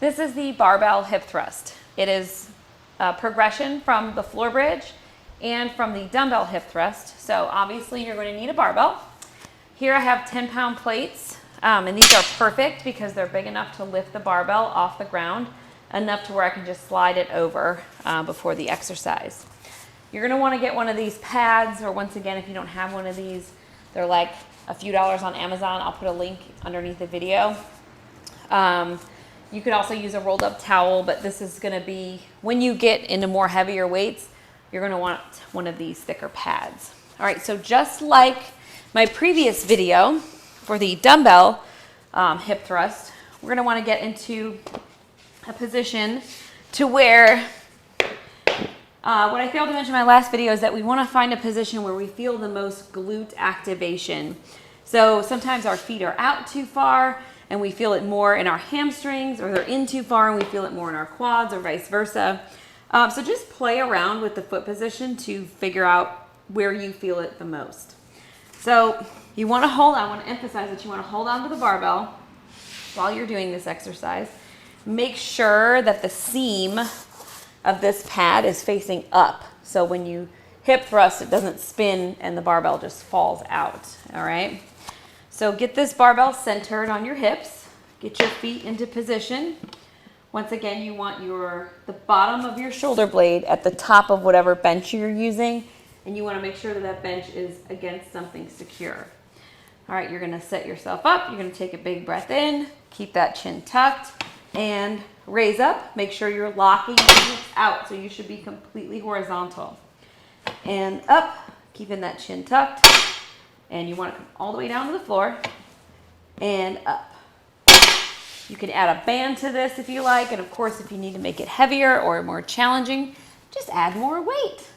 This is the barbell hip thrust. It is a progression from the floor bridge and from the dumbbell hip thrust. So obviously you're going to need a barbell. Here I have 10-pound plates, and these are perfect because they're big enough to lift the barbell off the ground, enough to where I can just slide it over before the exercise. You're going to want to get one of these pads, or once again, if you don't have one of these, they're like a few dollars on Amazon. I'll put a link underneath the video. You could also use a rolled up towel, but this is going to be, when you get into more heavier weights, you're going to want one of these thicker pads. All right, so just like my previous video for the dumbbell hip thrust, we're going to want to get into a position to where, what I failed to mention in my last video is that we want to find a position where we feel the most glute activation. So sometimes our feet are out too far and we feel it more in our hamstrings, or they're in too far and we feel it more in our quads, or vice versa. So just play around with the foot position to figure out where you feel it the most. So you want to hold, I want to emphasize that you want to hold on to the barbell while you're doing this exercise. Make sure that the seam of this pad is facing up. So when you hip thrust, it doesn't spin and the barbell just falls out, all right? So get this barbell centered on your hips. Get your feet into position. Once again, you want the bottom of your shoulder blade at the top of whatever bench you're using, and you want to make sure that that bench is against something secure. All right, you're going to set yourself up. You're going to take a big breath in, keep that chin tucked, and raise up. Make sure you're locking your hips out, so you should be completely horizontal. And up, keeping that chin tucked. And you want to come all the way down to the floor and up. You can add a band to this if you like, and of course if you need to make it heavier or more challenging, just add more weight.